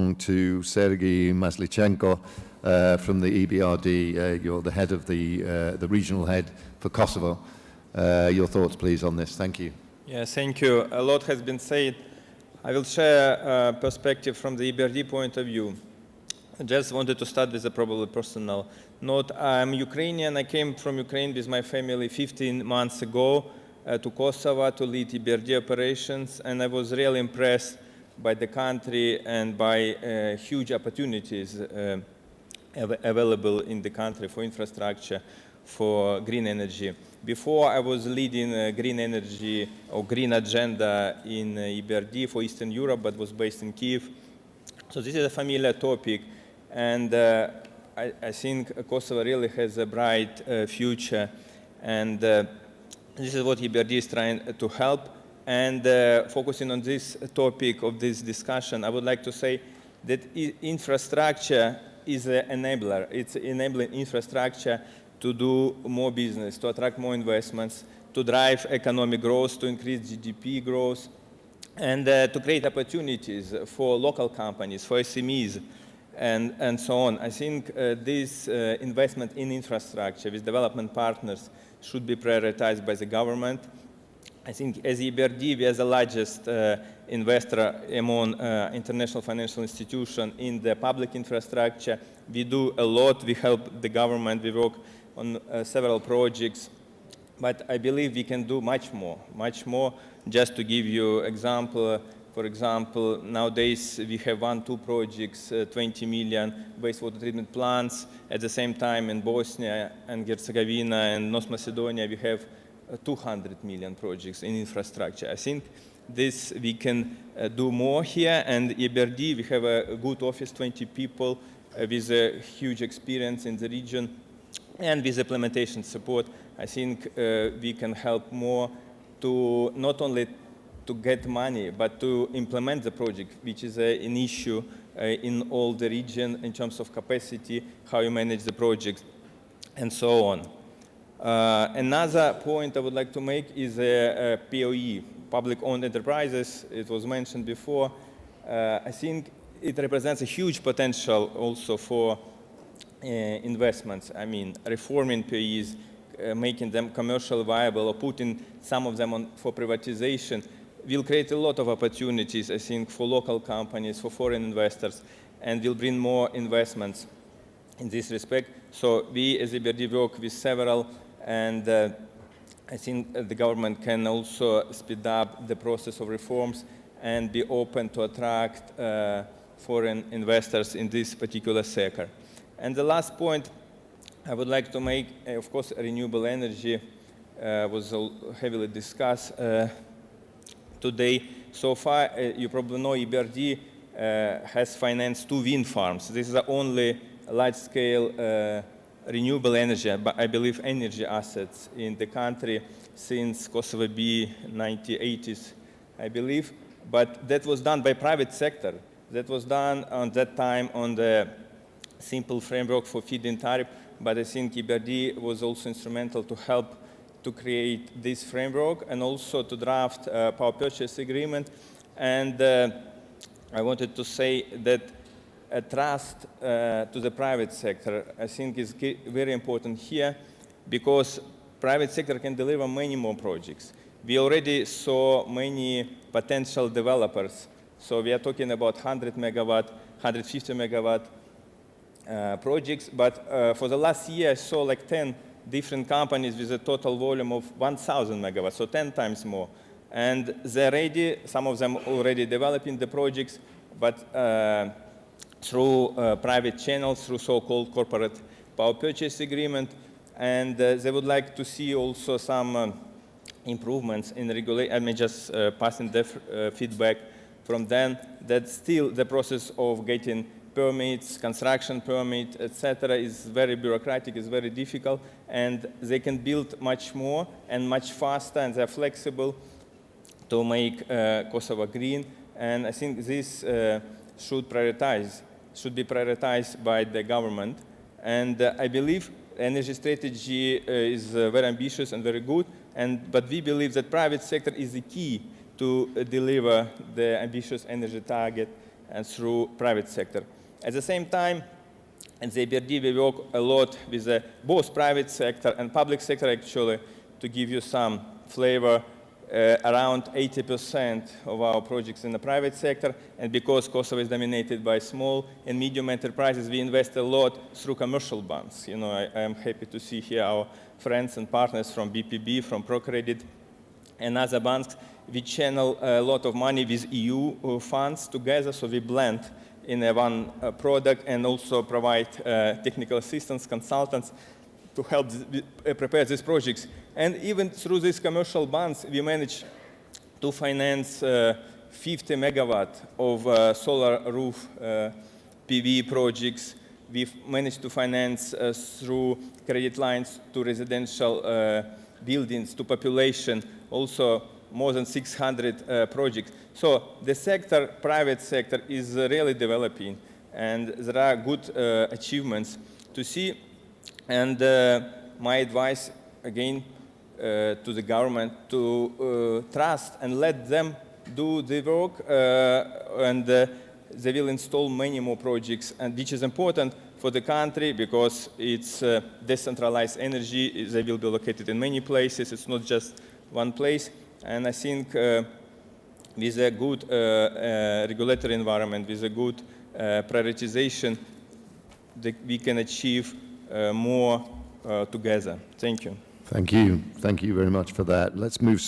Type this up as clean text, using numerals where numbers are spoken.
belong to Sergiy Maslichenko from the EBRD. You're the head of the regional head for Kosovo. Your thoughts, please, on this. Thank you. Yeah, thank you. A lot has been said. I will share a perspective from the EBRD point of view. I just wanted to start with a probably personal note. I'm Ukrainian. I came from Ukraine with my family 15 months ago to Kosovo to lead EBRD operations, and I was really impressed by the country and by huge opportunities available in the country for infrastructure, for green energy. Before, I was leading green energy or green agenda in EBRD for Eastern Europe, but was based in Kiev. So this is a familiar topic, and I think Kosovo really has a bright future, and this is what EBRD is trying to help. And focusing on this topic of this discussion, I would like to say that infrastructure is an enabler. It's enabling infrastructure to do more business, to attract more investments, to drive economic growth, to increase GDP growth, and to create opportunities for local companies, for SMEs, and so on. I think this investment in infrastructure with development partners should be prioritized by the government. I think as EBRD, we are the largest investor among international financial institutions in the public infrastructure. We do a lot. We help the government. We work on several projects. But I believe we can do much more. Just to give you an example, for example, nowadays we have 1-2 projects, 20 million wastewater treatment plants. At the same time, in Bosnia and Herzegovina and North Macedonia, we have 200 million projects in infrastructure. I think this we can do more here, and EBRD, we have a good office, 20 people with a huge experience in the region, and with implementation support, I think we can help more to not only to get money, but to implement the project, which is an issue in all the region in terms of capacity, how you manage the project, and so on. Another point I would like to make is POE, public-owned enterprises. It was mentioned before. I think it represents a huge potential also for investments. I mean, reforming POEs, making them commercially viable, or putting some of them on for privatization will create a lot of opportunities, I think, for local companies, for foreign investors, and will bring more investments in this respect. So we, as EBRD, work with several, and I think the government can also speed up the process of reforms and be open to attract foreign investors in this particular sector. And the last point I would like to make, of course, renewable energy was heavily discussed today. So far, you probably know EBRD has financed 2 wind farms. This is the only large-scale renewable energy, but I believe energy assets in the country since Kosovo be 1980s, I believe. But that was done by private sector. That was done on that time on the simple framework for feed-in tariff. But I think EBRD was also instrumental to help to create this framework and also to draft a power purchase agreement. And I wanted to say that a trust to the private sector, I think, is very important here, because private sector can deliver many more projects. We already saw many potential developers. So we are talking about 100 megawatt, 150 megawatt projects. But for the last year, I saw like 10 different companies with a total volume of 1,000 megawatts, so 10 times more. And they're ready, some of them already developing the projects, but through private channels, through so-called corporate power purchase agreement. And they would like to see also some improvements in regulation. I mean, just passing the feedback from them that still the process of getting permits, construction permit, etc., is very bureaucratic, is very difficult, and they can build much more and much faster, and they're flexible to make Kosovo green. And I think this should be prioritized by the government. And I believe energy strategy is very ambitious and very good, but we believe that private sector is the key to deliver the ambitious energy target and through private sector. At the same time, at the EBRD, we work a lot with both private sector and public sector, actually. To give you some flavor, around 80% of our projects in the private sector, and because Kosovo is dominated by small and medium enterprises, we invest a lot through commercial banks. You know, I am happy to see here our friends and partners from BPB, from ProCredit, and other banks. We channel a lot of money with EU funds together, so we blend in one product and also provide technical assistance, consultants to help prepare these projects. And even through these commercial bonds, we managed to finance 50 megawatt of solar roof PV projects. We've managed to finance through credit lines to residential buildings, to population, also more than 600 projects. So the sector, private sector, is really developing, and there are good achievements to see. And my advice, again, to the government to trust and let them do the work, and they will install many more projects, and which is important for the country because it's decentralized energy. They will be located in many places. It's not just one place. And I think with a good regulatory environment, with a good prioritization, we can achieve more together. Thank you. Thank you. Thank you very much for that. Let's move